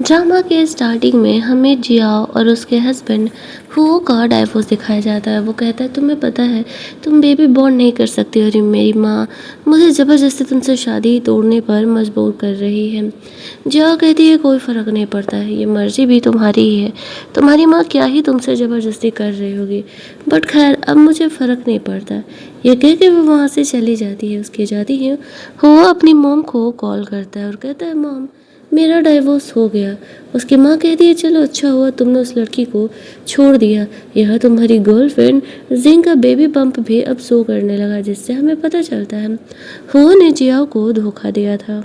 Drama के starting में हमें जियाओ और उसके हस्बैंड हुओ का डाइवोर्स दिखाया जाता है। वो कहता है तुम्हें पता है तुम बेबी बॉर्न नहीं कर सकती और मेरी माँ मुझे ज़बरदस्ती तुमसे शादी तोड़ने पर मजबूर कर रही है। जियाओ कहती है कोई फ़र्क नहीं पड़ता है, ये मर्जी भी तुम्हारी ही है। तुम्हारी माँ क्या ही तुमसे ज़बरदस्ती कर रही होगी, बट खैर अब मुझे फ़र्क नहीं पड़ता। ये कह के वो वहाँ से चली जाती है। उसके जाती है हुओ अपनी मॉम को कॉल करता है और कहता है मॉम मेरा डाइवोर्स हो गया। उसकी माँ कहती है चलो अच्छा हुआ तुमने उस लड़की को छोड़ दिया। यह तुम्हारी गर्लफ्रेंड जिंग का बेबी बम्प भी अब शो करने लगा, जिससे हमें पता चलता है हुओ ने जियाओ को धोखा दिया था।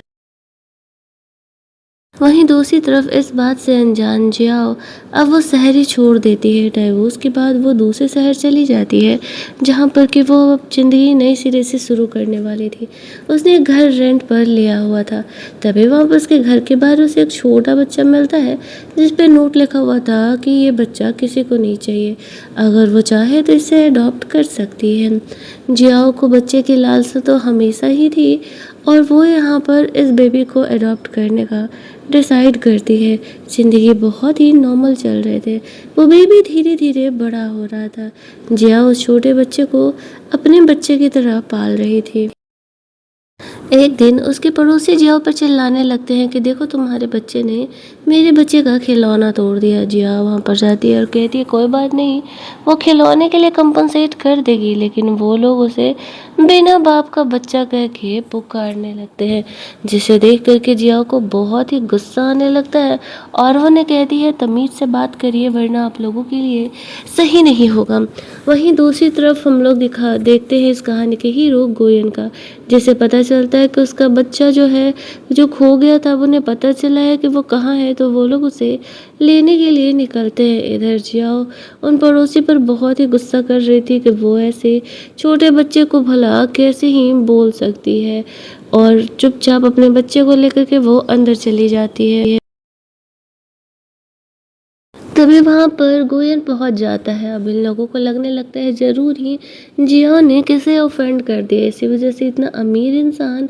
वहीं दूसरी तरफ इस बात से अनजान जियाओ अब वो शहर ही छोड़ देती है। डाइवोर्स के बाद वो दूसरे शहर चली जाती है जहाँ पर कि वो अब ज़िंदगी नई सिरे से शुरू करने वाली थी। उसने एक घर रेंट पर लिया हुआ था। तभी वहाँ पर उसके घर के बाहर उसे एक छोटा बच्चा मिलता है जिस पे नोट लिखा हुआ था कि ये बच्चा किसी को नहीं चाहिए, अगर वो चाहे तो इसे अडॉप्ट कर सकती है। जियाओ को बच्चे की लालसा तो हमेशा ही थी और वो यहाँ पर इस बेबी को अडॉप्ट करने का डिसाइड करती है। ज़िंदगी बहुत ही नॉर्मल चल रहे थे। वो बेबी धीरे धीरे बड़ा हो रहा था। जिया उस छोटे बच्चे को अपने बच्चे की तरह पाल रही थी। एक दिन उसके पड़ोसी जिया पर चिल्लाने लगते हैं कि देखो तुम्हारे बच्चे ने मेरे बच्चे का खिलौना तोड़ दिया। जिया वहाँ पर जाती है और कहती है कोई बात नहीं, वो खिलौने के लिए कंपनसेट कर देगी। लेकिन वो लोग उसे बिना बाप का बच्चा कह के पुकारने लगते हैं, जिसे देख करके जिया को बहुत ही गुस्सा आने लगता है और वो ने कहती है तमीज़ से बात करिए वरना आप लोगों के लिए सही नहीं होगा। वहीं दूसरी तरफ हम लोग देखते हैं इस कहानी के हीरो गोयन का, जिसे पता चलता है कि उसका बच्चा जो है जो खो गया था, उन्हें पता चला है कि वो कहाँ है, तो वो लोग उसे लेने के लिए निकलते हैं। इधर जियाओ उन पड़ोसी पर बहुत ही गुस्सा कर रही थी कि वो ऐसे छोटे बच्चे को भला कैसे ही बोल सकती है, और चुपचाप अपने बच्चे को लेकर के वो अंदर चली जाती है। तभी वहाँ पर गोयन पहुँच जाता है। अब इन लोगों को लगने लगता है ज़रूर ही जियाओ ने किसे ऑफेंड कर दिया, इसी वजह से इतना अमीर इंसान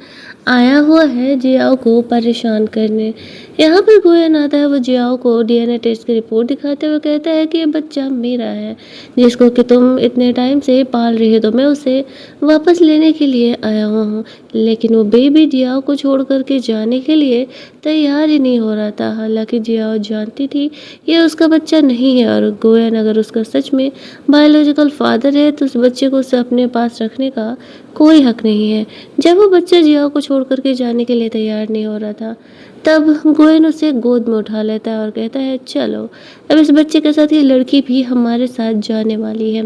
आया हुआ है जियाओ को परेशान करने। यहाँ पर गोयन आता है, वो जियाओ को डीएनए टेस्ट की रिपोर्ट दिखाते हुए कहता है कि ये बच्चा मेरा है जिसको कि तुम इतने टाइम से पाल रही हो, तो मैं उसे वापस लेने के लिए आया हुआ हूँ। लेकिन वो बेबी जियाओ को छोड़ करके जाने के लिए तैयार ही नहीं हो रहा था। हालांकि जियाओ जानती थी ये उसका बच्चा नहीं है और गोयन अगर उसका सच में बायोलॉजिकल फादर है तो उस बच्चे को उसे अपने पास रखने का कोई हक नहीं है। जब वो बच्चा जियाओ को छोड़ करके जाने के लिए तैयार नहीं हो रहा था, तब गोयन उसे गोद में उठा लेता है और कहता है चलो अब इस बच्चे के साथ ये लड़की भी हमारे साथ जाने वाली है,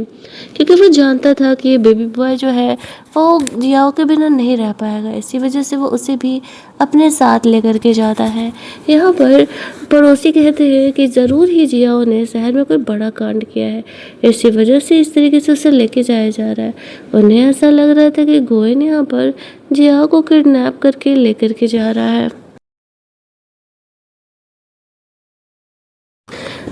क्योंकि वो जानता था कि ये बेबी बॉय जो है वो जियाओ के बिना नहीं रह पाएगा। इसी वजह से वो उसे भी अपने साथ लेकर के जाता है। यहाँ पर पड़ोसी कहते हैं कि ज़रूर ही जियाओ ने शहर में कोई बड़ा कांड किया है, इसी वजह से इस तरीके से उसे लेके जाया जा रहा है। उन्हें ऐसा लग रहा था कि गोयन यहाँ पर जियाओ को किडनैप करके लेकर के जा रहा है।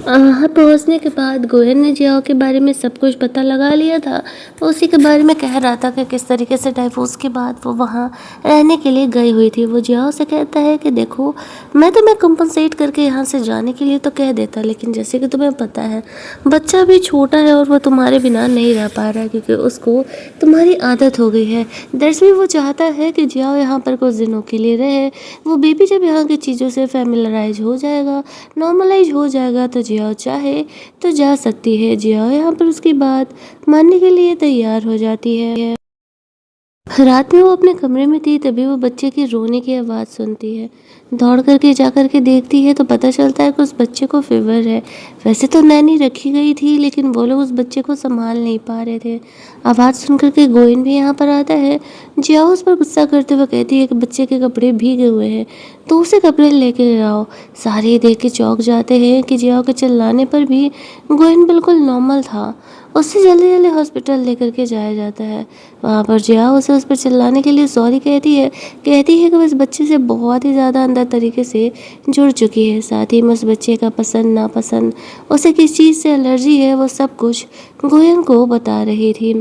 वहाँ पहुँचने के बाद गोयन ने जियाओ के बारे में सब कुछ पता लगा लिया था। वो उसी के बारे में कह रहा था कि किस तरीके से डाइवोर्स के बाद वो वहाँ रहने के लिए गई हुई थी। वो जियाओ से कहता है कि देखो मैं तुम्हें कंपनसेट करके यहाँ से जाने के लिए तो कह देता, लेकिन जैसे कि तुम्हें पता है बच्चा भी छोटा है और वो तुम्हारे बिना नहीं रह पा रहा है क्योंकि उसको तुम्हारी आदत हो गई है। दरअसल वो चाहता है कि जियाओ यहाँ पर कुछ दिनों के लिए रहे। वो बेबी जब यहाँ की चीज़ों से फेमिलराइज हो जाएगा, नॉर्मलाइज हो जाएगा, तो जियाओ चाहे तो जा सकती है। जियाओ यहाँ पर उसकी बात मानने के लिए तैयार हो जाती है। रात में वो अपने कमरे में थी, तभी वो बच्चे की रोने की आवाज़ सुनती है। दौड़ करके जा करके देखती है तो पता चलता है कि उस बच्चे को फीवर है। वैसे तो नैनी रखी गई थी, लेकिन वो लोग उस बच्चे को संभाल नहीं पा रहे थे। आवाज़ सुन करके गोयन भी यहाँ पर आता है। जियाओ उस पर गुस्सा करते हुए कहती है कि बच्चे के कपड़े भीगे हुए हैं तो उसे कपड़े लेके आओ। सारे देख के चौंक जाते हैं कि जियाओ के चिल्लाने पर भी गोयन बिल्कुल नॉर्मल था। उससे जल्दी जल्दी हॉस्पिटल लेकर के जाया जाता है। वहाँ पर जियाओ उसे उस पर चिल्लाने के लिए सॉरी कहती है कि वो इस बच्चे से बहुत ही ज़्यादा अंदर तरीके से जुड़ चुकी है। साथ ही में उस बच्चे का पसंद नापसंद, उसे किस चीज़ से एलर्जी है, वो सब कुछ गोयन को बता रही थी।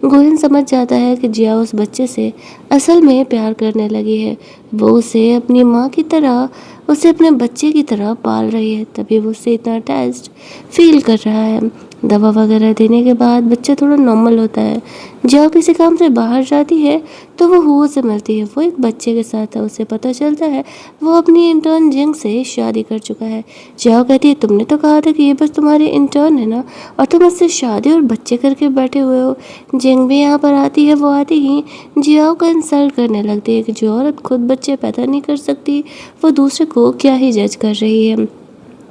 गोयन समझ जाता है कि जिया उस बच्चे से असल में प्यार करने लगी है। वो उसे अपनी माँ की तरह, उसे अपने बच्चे की तरह पाल रही है, तभी वो उससे इतना अटैच्ड फील कर रहा है। दवा वगैरह देने के बाद बच्चा थोड़ा नॉर्मल होता है। जिया किसी काम से बाहर जाती है तो वो हुओ से मिलती है। वो एक बच्चे के साथ है। उसे पता चलता है वो अपनी इंटर्न जिंग से शादी कर चुका है। जिया कहती है, तुमने तो कहा था कि ये बस तुम्हारी इंटर्न है ना, और तुम उससे शादी और बच्चे करके बैठे हुए हो। जिंग भी यहाँ पर आती है। वो आती ही जियाओ का इंसल्ट करने लगती है कि जो औरत खुद बच्चे पैदा नहीं कर सकती वो दूसरे को क्या ही जज कर रही है।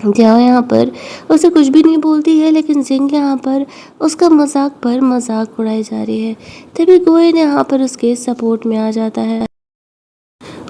जियाओ यहाँ पर उसे कुछ भी नहीं बोलती है, लेकिन जिंग यहाँ पर उसका मजाक पर मजाक उड़ाई जा रही है। तभी गोयन यहाँ पर उसके सपोर्ट में आ जाता है।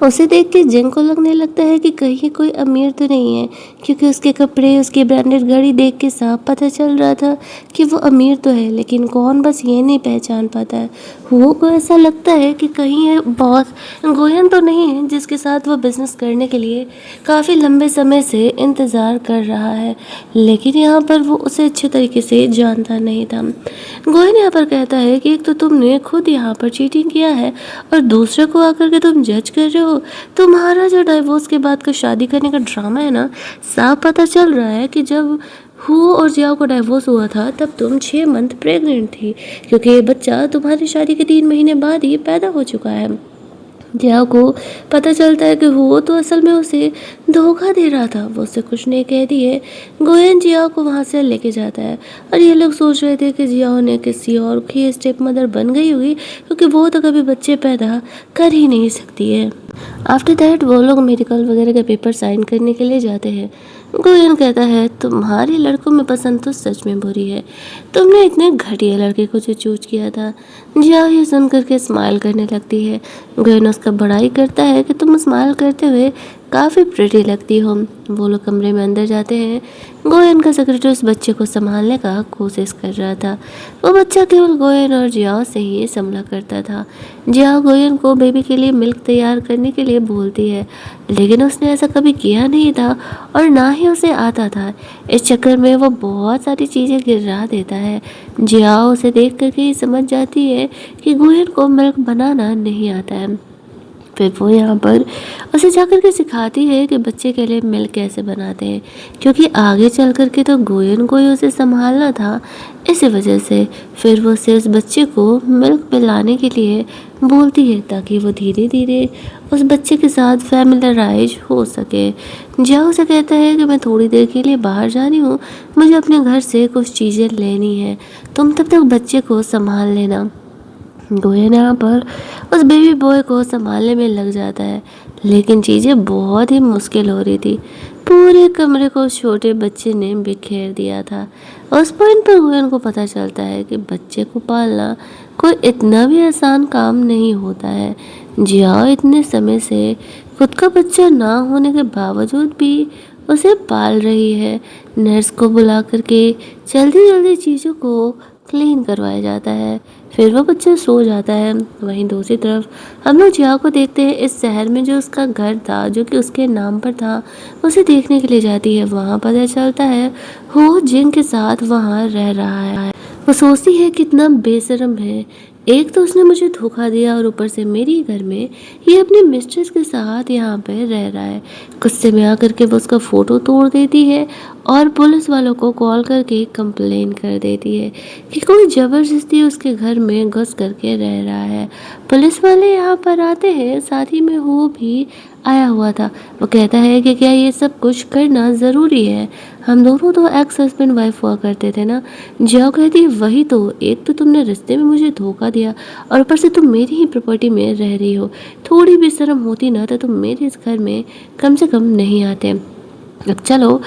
उसे देख के जिंग को लगने लगता है कि कहीं ये कोई अमीर तो नहीं है, क्योंकि उसके कपड़े, उसकी ब्रांडेड घड़ी देख के साफ पता चल रहा था कि वो अमीर तो है, लेकिन कौन बस ये नहीं पहचान पाता है। वो को ऐसा लगता है कि कहीं ये बॉस गोयन तो नहीं है जिसके साथ वो बिजनेस करने के लिए काफ़ी लंबे समय से इंतज़ार कर रहा है, लेकिन यहाँ पर वो उसे अच्छे तरीके से जानता नहीं था। गोयन यहाँ पर कहता है कि एक तो तुमने खुद यहाँ पर चीटिंग किया है, और दूसरे को आकर के तुम जज कर रहे हो। तुम्हारा जो डाइवोर्स के बाद का शादी करने का ड्रामा है ना, साफ पता चल रहा है कि जब हु और जियाओ को डाइवोर्स हुआ था तब तुम 6 मंथ प्रेग्नेंट थी, क्योंकि ये बच्चा तुम्हारी शादी के 3 महीने बाद ही पैदा हो चुका है। जियाओ को पता चलता है कि वो तो असल में उसे धोखा दे रहा था। वो उससे कुछ नहीं कहती है। गोयन जियाओ को वहाँ से लेके जाता है, और ये लोग सोच रहे थे कि जियाओ ने किसी और की स्टेप मदर बन गई होगी, क्योंकि वो तो कभी बच्चे पैदा कर ही नहीं सकती है। आफ्टर दैट वो लोग मेडिकल वगैरह के पेपर साइन करने के लिए जाते हैं। गोयन कहता है, तुम्हारी लड़कों में पसंद तो सच में बुरी है। तुमने इतने घटिया लड़के को जो चूज किया था। जियाओ ये सुन करके स्माइल करने लगती है। गोयन उसका बड़ाई करता है कि तुम स्माइल करते हुए काफ़ी प्रिटी लगती हो। वो लोग कमरे में अंदर जाते हैं। गोयन का सेक्रेटरी उस बच्चे को संभालने का कोशिश कर रहा था। वो बच्चा केवल गोयन और जियाओ से ही संभला करता था। जियाओ गोयन को बेबी के लिए मिल्क तैयार करने के लिए बोलती है, लेकिन उसने ऐसा कभी किया नहीं था और ना ही उसे आता था। इस चक्कर में वो बहुत सारी चीज़ें गिरा देता है। जियाओ उसे देख करके समझ जाती है कि गोयन को मिल्क बनाना नहीं आता है। फिर वो यहाँ पर उसे जाकर के सिखाती है कि बच्चे के लिए मिल्क कैसे बनाते हैं, क्योंकि आगे चल कर के तो गोयन को ही उसे संभालना था। इसी वजह से फिर वो उसे उस बच्चे को मिल्क पिलाने के लिए बोलती है, ताकि वो धीरे धीरे उस बच्चे के साथ फैमिलराइज हो सके। जियाओ उसे कहता है कि मैं थोड़ी देर के लिए बाहर जा रही हूँ, मुझे अपने घर से कुछ चीज़ें लेनी है, तुम तब तक बच्चे को संभाल लेना। गोयन यहाँ पर उस बेबी बॉय को संभालने में लग जाता है, लेकिन चीज़ें बहुत ही मुश्किल हो रही थी। पूरे कमरे को उस छोटे बच्चे ने बिखेर दिया था। उस पॉइंट पर गोयन को पता चलता है कि बच्चे को पालना कोई इतना भी आसान काम नहीं होता है। जियाओ इतने समय से खुद का बच्चा ना होने के बावजूद भी उसे पाल रही है। नर्स को बुला करके जल्दी जल्दी चीज़ों को क्लीन करवाया जाता है। फिर वो बच्चा सो जाता है। वहीं दूसरी तरफ हम लोग जिया को देखते हैं। इस शहर में जो उसका घर था, जो कि उसके नाम पर था, उसे देखने के लिए जाती है। वहाँ पता चलता है वो जिंग के साथ वहाँ रह रहा है। वो सोचती है कितना बेशर्म है, एक तो उसने मुझे धोखा दिया और ऊपर से मेरी घर में ये अपनी मिस्ट्रेस के साथ यहाँ पे रह रहा है। गुस्से में आकर के वो उसका फ़ोटो तोड़ देती है और पुलिस वालों को कॉल करके कंप्लेन कर देती है कि कोई ज़बरदस्ती उसके घर में घुस करके रह रहा है। पुलिस वाले यहाँ पर आते हैं, साथ ही में वो भी आया हुआ था। वो कहता है कि क्या ये सब कुछ करना ज़रूरी है, हम दोनों तो एक्स हस्बैंड वाइफ हुआ करते थे ना। जिया कहती है वही तो, एक तो तुमने रिश्ते में मुझे धोखा दिया और ऊपर से तुम मेरी ही प्रॉपर्टी में रह रही हो। थोड़ी भी शर्म होती ना तो तुम मेरे इस घर में कम से कम नहीं आते। अब चलो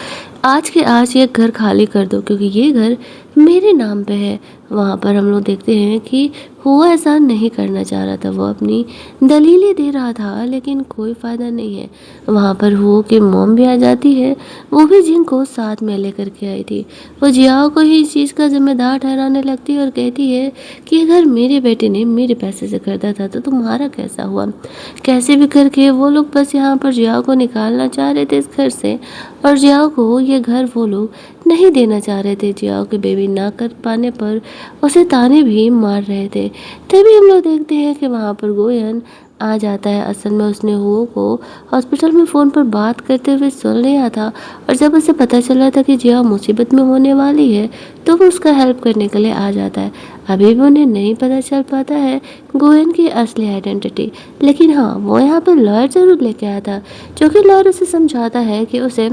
आज के आज ये घर खाली कर दो, क्योंकि ये घर मेरे नाम पे है। वहाँ पर हम लोग देखते हैं कि वो ऐसा नहीं करना चाह रहा था। वो अपनी दलीलें दे रहा था, लेकिन कोई फ़ायदा नहीं है। वहाँ पर वो की मॉम भी आ जाती है। वो भी जिन को साथ में लेकर के आई थी। वो जियाओ को ही इस चीज़ का जिम्मेदार ठहराने लगती है और कहती है कि ये घर मेरे बेटे ने मेरे पैसे से खरीदा था, तो तुम्हारा कैसा हुआ। कैसे भी करके वो लोग बस यहाँ पर जियाओ को निकालना चाह रहे थे इस घर से, और जियाओ को ये घर वो लोग नहीं देना चाह रहे थे। जियाओ के बेबी ना कर पाने पर उसे ताने भी मार रहे थे। तभी हम लोग देखते हैं कि वहाँ पर गोयन आ जाता है। असल में उसने हुओ को हॉस्पिटल में फ़ोन पर बात करते हुए सुन लिया था, और जब उसे पता चला था कि जिया मुसीबत में होने वाली है तो वो उसका हेल्प करने के लिए आ जाता है। अभी भी उन्हें नहीं पता चल पाता है गोयन की असली आइडेंटिटी, लेकिन हाँ, वो यहाँ पर लॉयर ज़रूर लेके आया था, जो कि लॉयर उसे समझाता है कि उसे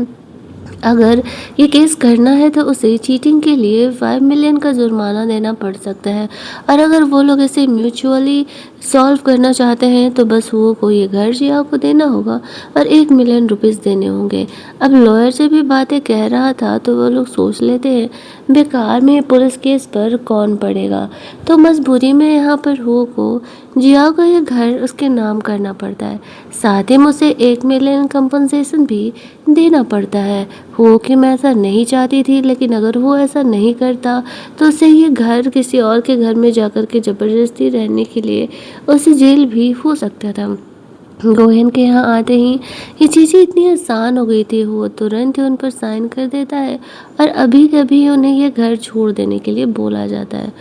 अगर ये केस करना है तो उसे चीटिंग के लिए 5 मिलियन का जुर्माना देना पड़ सकता है, और अगर वो लोग इसे म्यूचुअली सॉल्व करना चाहते हैं तो बस वो को ये घर जिया को देना होगा और 1 मिलियन रुपीस देने होंगे। अब लॉयर से भी बातें कह रहा था तो वो लोग सोच लेते हैं बेकार में पुलिस केस पर कौन पड़ेगा, तो मजबूरी में यहाँ पर हो को जिया को ये घर उसके नाम करना पड़ता है। साथ ही उसे 1 मिलियन कंपनसेशन भी देना पड़ता है। हो कि मैं ऐसा नहीं चाहती थी, लेकिन अगर वो ऐसा नहीं करता तो उसे ये घर किसी और के घर में जाकर के ज़बरदस्ती रहने के लिए उसे जेल भी हो सकता था। गोहेन के यहाँ आते ही ये चीज़ें इतनी आसान हो गई थी, वो तुरंत ही उन पर साइन कर देता है और अभी कभी उन्हें ये घर छोड़ देने के लिए बोला जाता है।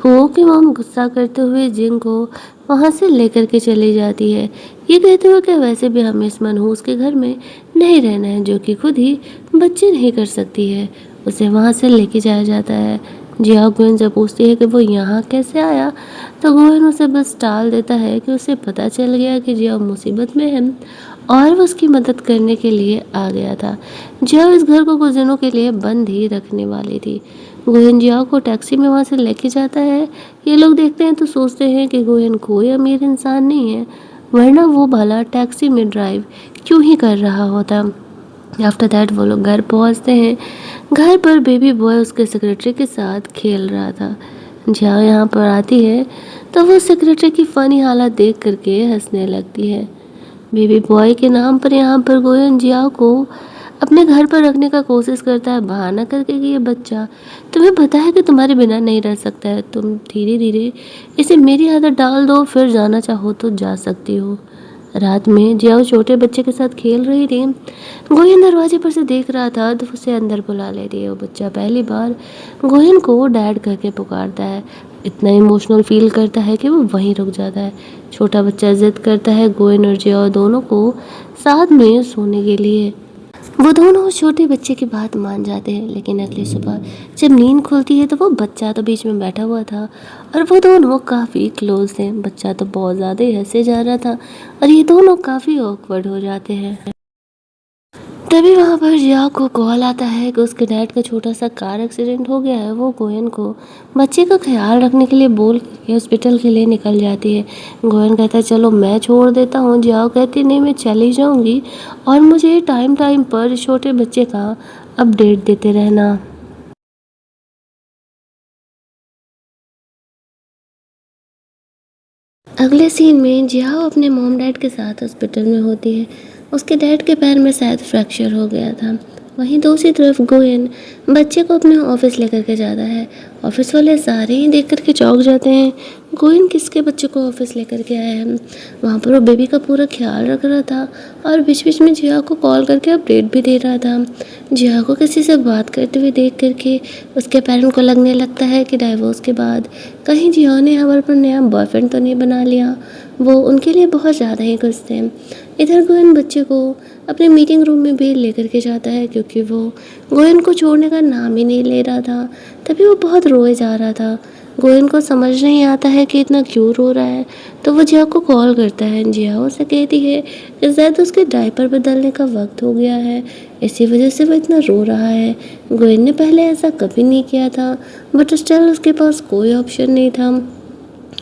हो कि मॉम गुस्सा करते हुए जिंग को वहाँ से लेकर के चली जाती है, ये कहते हुए कि वैसे भी हमें इस मनहूस के घर में नहीं रहना है, जो कि खुद ही बच्चे नहीं कर सकती है। उसे वहाँ से लेके जाया जाता है। जिया गोयन जब पूछती है कि वो यहाँ कैसे आया, तो गोयन उसे बस टाल देता है कि उसे पता चल गया कि जिया मुसीबत में है और वो उसकी मदद करने के लिए आ गया था। जिया इस घर को कुछ दिनों के लिए बंद ही रखने वाली थी। गोयन जिया को टैक्सी में वहाँ से लेके जाता है। ये लोग देखते हैं तो सोचते हैं कि गोयन कोई अमीर इंसान नहीं है, वरना वो भला टैक्सी में ड्राइव क्यों ही कर रहा होता। आफ्टर दैट वो लोग घर पहुंचते हैं। घर पर बेबी बॉय उसके सेक्रेटरी के साथ खेल रहा था। जहाँ यहाँ पर आती है तो वो सेक्रेटरी की फ़नी हालत देख करके हंसने लगती है। बेबी बॉय के नाम पर यहाँ पर गोयन जिया को अपने घर पर रखने का कोशिश करता है, बहाना करके कि ये बच्चा तुम्हें पता है कि तुम्हारे बिना नहीं रह सकता है, तुम धीरे धीरे इसे मेरी आदत डाल दो, फिर जाना चाहो तो जा सकती हो। रात में जिया उस छोटे बच्चे के साथ खेल रही थी। गोयन दरवाजे पर से देख रहा था तो उसे अंदर बुला लेती है। वो बच्चा पहली बार गोयन को डैड करके पुकारता है। इतना इमोशनल फील करता है कि वो वहीं रुक जाता है। छोटा बच्चा जिद करता है गोयन और जिया दोनों को साथ में सोने के लिए। वो दोनों उस छोटे बच्चे की बात मान जाते हैं, लेकिन अगली सुबह जब नींद खुलती है तो वो बच्चा तो बीच में बैठा हुआ था और वो दोनों काफ़ी क्लोज थे। बच्चा तो बहुत ज़्यादा ही हंसे जा रहा था और ये दोनों काफ़ी ऑकवर्ड हो जाते हैं। तभी वहाँ पर जिया को कॉल आता है कि उसके डैड का छोटा सा कार एक्सीडेंट हो गया है। वो गोयन को बच्चे का ख्याल रखने के लिए बोल के हॉस्पिटल के लिए निकल जाती है। गोयन कहता है चलो मैं छोड़ देता हूँ। जिया कहती नहीं, मैं चली जाऊँगी और मुझे टाइम टाइम पर इस छोटे बच्चे का अपडेट देते रहना। अगले सीन में जिया अपने मॉम डैड के साथ हॉस्पिटल में होती है। उसके डैड के पैर में शायद फ्रैक्चर हो गया था। वहीं दूसरी तरफ गोयन बच्चे को अपने ऑफिस लेकर के जाता है। ऑफिस वाले सारे ही देख करके चौंक जाते हैं, गोयन किसके बच्चे को ऑफिस लेकर के आया है। वहाँ पर वो बेबी का पूरा ख्याल रख रहा था और बीच बीच में जिया को कॉल करके अपडेट भी दे रहा था। जिया को किसी से बात करते हुए देख करके उसके पेरेंट को लगने लगता है कि डाइवोर्स के बाद कहीं जिया ने हमारे पर नया बॉयफ्रेंड तो नहीं बना लिया। वो उनके लिए बहुत ज़्यादा ही खुश थे। इधर गोयन बच्चे को अपने मीटिंग रूम में भी लेकर के जाता है, क्योंकि वो गोयन को छोड़ने का नाम ही नहीं ले रहा था। तभी वो बहुत रोए जा रहा था। गोयन को समझ नहीं आता है कि इतना क्यों रो रहा है, तो वो जिया को कॉल करता है। जिया उसे कहती है कि शायद उसके डायपर बदलने का वक्त हो गया है, इसी वजह से वो इतना रो रहा है। गोयन ने पहले ऐसा कभी नहीं किया था, बट स्टिल उसके पास कोई ऑप्शन नहीं था।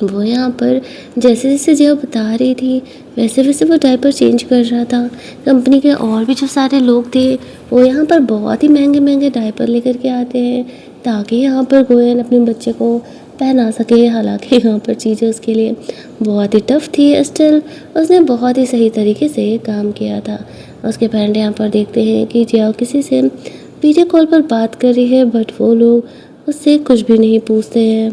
वो यहाँ पर जैसे जैसे जिया बता रही थी वैसे वैसे वो डायपर चेंज कर रहा था। कंपनी के और भी जो सारे लोग थे वो यहाँ पर बहुत ही महंगे महंगे डायपर लेकर के आते हैं, ताकि यहाँ पर गोयन अपने बच्चे को पहना सके। हालांकि यहाँ पर चीज़ें उसके लिए बहुत ही टफ थी, स्टिल उसने बहुत ही सही तरीके से काम किया था। उसके पेरेंट यहाँ पर देखते हैं कि जिया किसी से वीडियो कॉल पर बात कर रही है, बट वो लोग उससे कुछ भी नहीं पूछते हैं।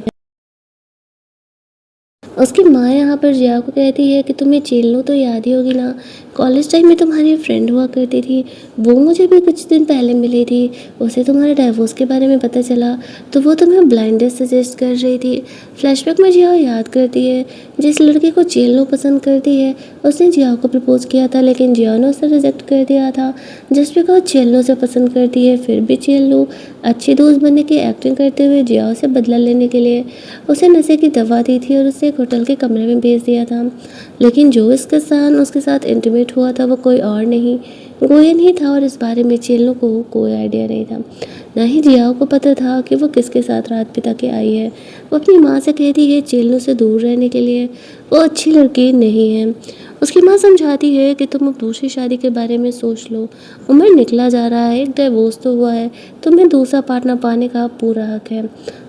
उसकी माँ यहाँ पर जिया को कहती है कि तुम्हें चेल्लो तो याद ही होगी ना, कॉलेज टाइम में तुम्हारी फ्रेंड हुआ करती थी, वो मुझे भी कुछ दिन पहले मिली थी, उसे तुम्हारे डाइवोर्स के बारे में पता चला तो वो तुम्हें ब्लाइंड डेट सजेस्ट कर रही थी। फ्लैशबैक में जिया याद करती है जिस लड़के को चेल्लो पसंद करती है उसने जिया को प्रपोज किया था, लेकिन जिया ने उसे रिजेक्ट कर दिया था। जस्ट बिकॉज चेल्लो से पसंद करती है फिर भी चेल्लो अच्छी दोस्त बनने की एक्टिंग करते हुए जिया से बदला लेने के लिए उसे नशे की दवा दी थी और उसे एक होटल के कमरे में भेज दिया था। लेकिन जो इसके साथ उसके साथ इंटीमेट हुआ था वो कोई और नहीं गोयन ही था, और इस बारे में चेल्लो को कोई आइडिया नहीं था। ना ही जियाओ को पता था कि वो किसके साथ रात बिता के आई है। वो अपनी माँ से कहती है चेल्लो से दूर रहने के लिए, वो अच्छी लड़की नहीं है। उसकी माँ समझाती है कि तुम अब दूसरी शादी के बारे में सोच लो, उम्र निकला जा रहा है, एक डाइवोर्स तो हुआ है, तुम्हें दूसरा पार्टनर पाने का पूरा हक है।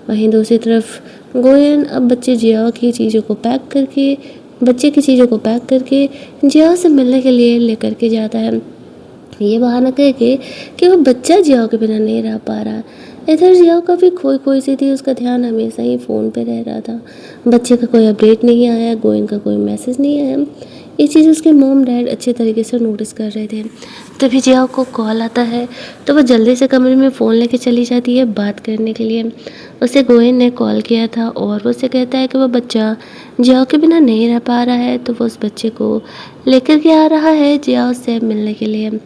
वहीं दूसरी तरफ गोयन अब बच्चे की चीज़ों को पैक करके जिया से मिलने के लिए लेकर के जाता है, ये बहाना कह के कि वो बच्चा जियाओ के बिना नहीं रह पा रहा। इधर जियाओ काफ़ी खोई खोई सी थी, उसका ध्यान हमेशा ही फ़ोन पे रह रहा था। बच्चे का कोई अपडेट नहीं आया, गोइंग का कोई मैसेज नहीं आया। ये चीज़ उसके मॉम डैड अच्छे तरीके से नोटिस कर रहे थे। तभी जियाओ को कॉल आता है तो वो जल्दी से कमरे में फ़ोन लेके चली जाती है बात करने के लिए। उसे गोयन ने कॉल किया था और वो उसे कहता है कि वो बच्चा जियाओ के बिना नहीं रह पा रहा है, तो वो उस बच्चे को लेकर के आ रहा है जियाओ से मिलने के लिए।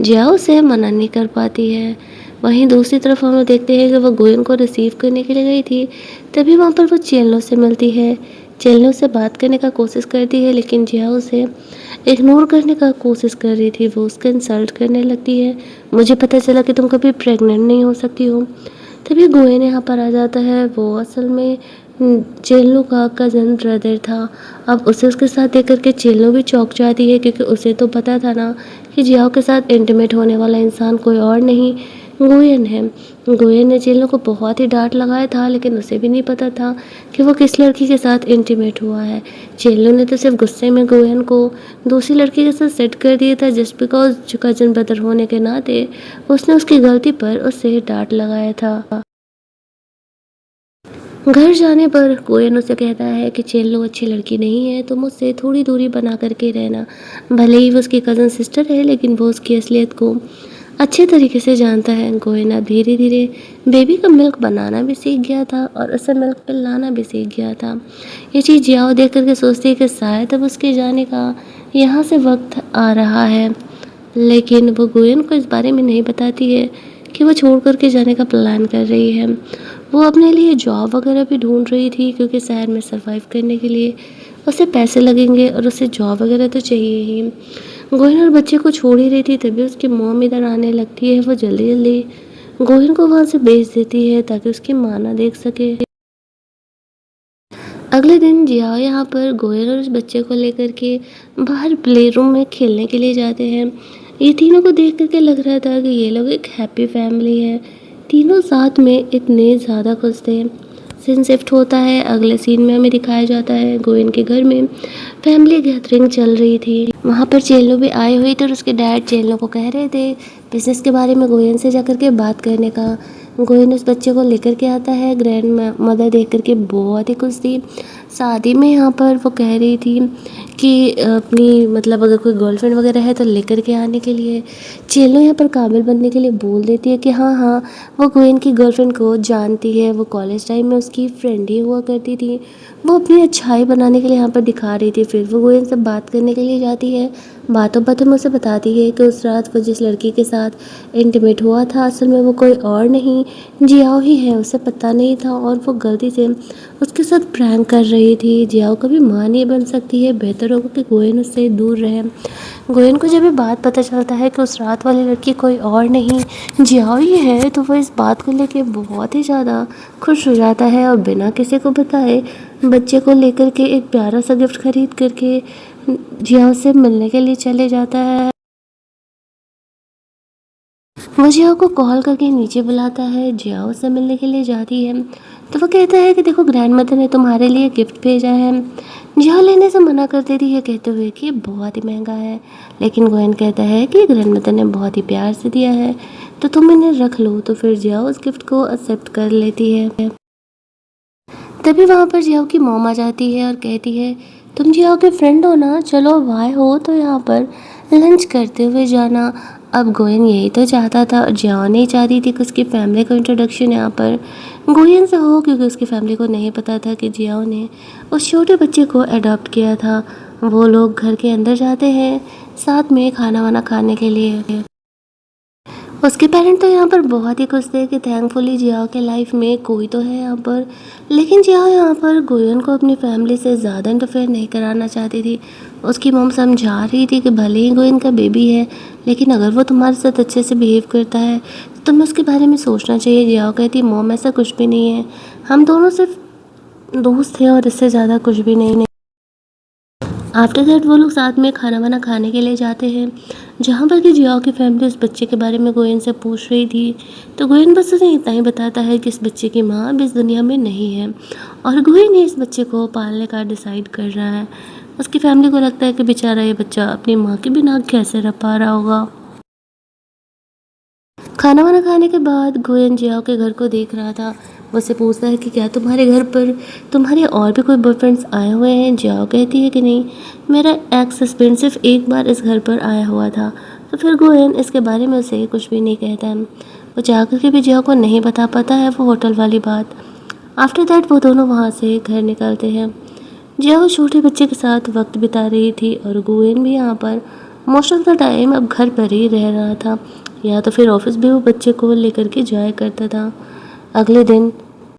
जियाओ उसे मना नहीं कर पाती है। वहीं दूसरी तरफ हम लोग देखते हैं कि वो गोयन को रिसीव करने के लिए गई थी, तभी वहाँ पर वो चेल्लो से मिलती है। चेल्लो से बात करने का कोशिश करती है, लेकिन जियाओ उसे इग्नोर करने का कोशिश कर रही थी। वो उसका इंसल्ट करने लगती है, मुझे पता चला कि तुम कभी प्रेग्नेंट नहीं हो सकती हो। तभी गोयन यहाँ पर आ जाता है, वो असल में चेल्लो का कज़न ब्रदर था। अब उसे उसके साथ देख कर के चेल्लो भी चौंक जाती है, क्योंकि उसे तो पता था ना कि जियाओ के साथ इंटीमेट होने वाला इंसान कोई और नहीं गोयन है। गोयन ने चेल्लो को बहुत ही डांट लगाया था, लेकिन उसे भी नहीं पता था कि वो किस लड़की के साथ इंटीमेट हुआ है। चेल्लो ने तो सिर्फ गुस्से में गोयन को दूसरी लड़की के साथ सेट कर दिया था, जस्ट बिकॉज जो कज़न ब्रदर होने के नाते उसने उसकी गलती पर उससे डांट लगाया था। घर जाने पर गोयन उसे कहता है कि चेल्लो अच्छी लड़की नहीं है, तुम उससे थोड़ी दूरी बना करके रहना। भले ही वो उसकी कज़न सिस्टर है, लेकिन वो उसकी असलियत को अच्छे तरीके से जानता है। गोयन अब धीरे धीरे बेबी का मिल्क बनाना भी सीख गया था और उसे मिल्क पिलाना भी सीख गया था। ये चीज़ जियाओ देख करके सोचती है कि शायद अब उसके जाने का यहाँ से वक्त आ रहा है, लेकिन वो गोयन को इस बारे में नहीं बताती है कि वो छोड़ कर के जाने का प्लान कर रही है। वो अपने लिए जॉब वगैरह भी ढूंढ रही थी, क्योंकि शहर में सर्वाइव करने के लिए उसे पैसे लगेंगे और उसे जॉब वगैरह तो चाहिए ही। गोहिन और बच्चे को छोड़ ही रही थी, तभी उसकी मॉम इधर आने लगती है। वो जल्दी जल्दी गोहिन को वहाँ से भेज देती है ताकि उसकी माँ ना देख सके। अगले दिन जियाओ यहाँ पर गोयल और उस बच्चे को लेकर के बाहर प्ले रूम में खेलने के लिए जाते हैं। ये तीनों को देख करके लग रहा था कि ये लोग एक हैप्पी फैमिली है। तीनों साथ में इतने ज़्यादा खुश थे। सीन शिफ्ट होता है, अगले सीन में हमें दिखाया जाता है गोयन के घर में फैमिली गैदरिंग चल रही थी। वहाँ पर चेल्लो भी आई हुई थी और उसके डैड चेल्लो को कह रहे थे बिजनेस के बारे में गोयन से जा कर के बात करने का। गोयन उस बच्चे को लेकर के आता है। ग्रैंड मदर देख करके बहुत ही खुश थी। शादी में यहाँ पर वो कह रही थी कि अपनी मतलब अगर कोई गर्लफ्रेंड वगैरह है तो लेकर के आने के लिए। चेल्लो यहाँ पर काबिल बनने के लिए बोल देती है कि हाँ हाँ वो गोयन की गर्लफ्रेंड को जानती है, वो कॉलेज टाइम में उसकी फ्रेंड ही हुआ करती थी। वो अपनी अच्छाई बनाने के लिए यहाँ पर दिखा रही थी। फिर वो गोयन से बात करने के लिए जाती है। बातों बातों में उसे बताती है कि उस रात वो जिस लड़की के साथ इंटीमेट हुआ था असल में वो कोई और नहीं जियाओ ही है, उसे पता नहीं था और वो गलती से उसके साथ प्रैंक कर रही थी। जियाओ कभी माँ नहीं बन सकती है, बेहतर होगा कि गोयन उससे दूर रहे। गोयन को जब ये बात पता चलता है कि उस रात वाली लड़की कोई और नहीं जियाओ ही है, तो वो इस बात को लेके बहुत ही ज़्यादा खुश हो जाता है और बिना किसी को बताए बच्चे को लेकर के एक प्यारा सा गिफ्ट खरीद करके जियाओ से मिलने के लिए चले जाता है। वो जियाओ को कॉल करके नीचे बुलाता है। जियाओ से मिलने के लिए जाती है तो वो कहता है कि देखो ग्रैंड मदर ने तुम्हारे लिए गिफ्ट भेजा है। जियाओ लेने से मना कर देती है, कहते हुए कि ये बहुत ही महंगा है, लेकिन गोयन कहता है कि ग्रैंड मदर ने बहुत ही प्यार से दिया है तो तुम इन्हें रख लो। तो फिर जियाओ उस गिफ्ट को एक्सेप्ट कर लेती है। तभी वहाँ पर जियाओ की मॉम आ जाती है और कहती है, तुम जियाओ के फ्रेंड हो ना, चलो अब आए हो तो यहाँ पर लंच करते हुए जाना। अब गोयन यही तो चाहता था और जियाओ नहीं चाहती थी कि उसकी फैमिली का इंट्रोडक्शन यहाँ पर गोयन से हो, क्योंकि उसकी फैमिली को नहीं पता था कि जियाओ ने उस छोटे बच्चे को अडॉप्ट किया था। वो लोग घर के अंदर जाते हैं साथ में खाना वाना खाने के लिए। उसके पेरेंट तो यहाँ पर बहुत ही खुश थे कि थैंकफुली जियाओ के लाइफ में कोई तो है यहाँ पर। लेकिन जियाओ यहाँ पर गोयन को अपनी फैमिली से ज़्यादा इंटरफेयर नहीं कराना चाहती थी। उसकी मॉम समझा रही थी कि भले ही गोयन का बेबी है, लेकिन अगर वो तुम्हारे साथ अच्छे से बिहेव करता है तो तुम्हें उसके बारे में सोचना चाहिए। जियाओ कहती, मॉम ऐसा कुछ भी नहीं है, हम दोनों सिर्फ दोस्त हैं और इससे ज़्यादा कुछ भी नहीं। आफ्टर दैट वो लोग साथ में खाना वाना खाने के लिए जाते हैं, जहाँ पर कि जियाओ की फैमिली उस बच्चे के बारे में गोयन से पूछ रही थी। तो गोयन बस उसे इतना ही बताता है कि इस बच्चे की माँ अब इस दुनिया में नहीं है और गोयन ही इस बच्चे को पालने का डिसाइड कर रहा है। उसकी फैमिली को लगता है कि बेचारा ये बच्चा अपनी माँ के बिना कैसे रह पा रहा होगा। खाना वाना खाने के बाद गोयन जियाओ के घर को देख रहा था। वो उससे पूछता है कि क्या तुम्हारे घर पर तुम्हारे और भी कोई बॉयफ्रेंड्स आए हुए हैं। जियाओ कहती है कि नहीं, मेरा एक्स हस्बैंड सिर्फ एक बार इस घर पर आया हुआ था। तो फिर गोयन इसके बारे में उसे कुछ भी नहीं कहता है। वो चाह कर के भी जियाओ को नहीं बता पाता है वो होटल वाली बात। आफ्टर दैट वो दोनों वहाँ से घर निकलते हैं। जियाओ छोटे बच्चे के साथ वक्त बिता रही थी और गोयन भी यहाँ पर मोस्ट ऑफ द टाइम अब घर पर ही रह रहा था, या तो फिर ऑफिस भी वो बच्चे को लेकर के जाया करता था। अगले दिन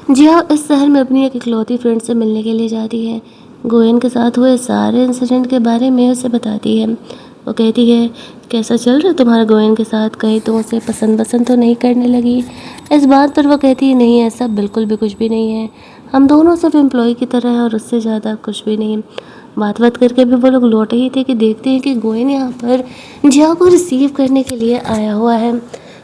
जिया इस शहर में अपनी एक इकलौती फ्रेंड से मिलने के लिए जाती है। गोयन के साथ हुए सारे इंसिडेंट के बारे में उसे बताती है। वो कहती है, कैसा चल रहा है तुम्हारा गोयन के साथ, कहीं तो उसे पसंद तो नहीं करने लगी। इस बात पर वो कहती है, नहीं ऐसा बिल्कुल भी कुछ भी नहीं है, हम दोनों सिर्फ एम्प्लॉय की तरह हैं और उससे ज़्यादा कुछ भी नहीं। बात करके भी वो लोग लौटे ही थे कि देखते हैं कि गोयन यहाँ पर जिया को रिसीव करने के लिए आया हुआ है।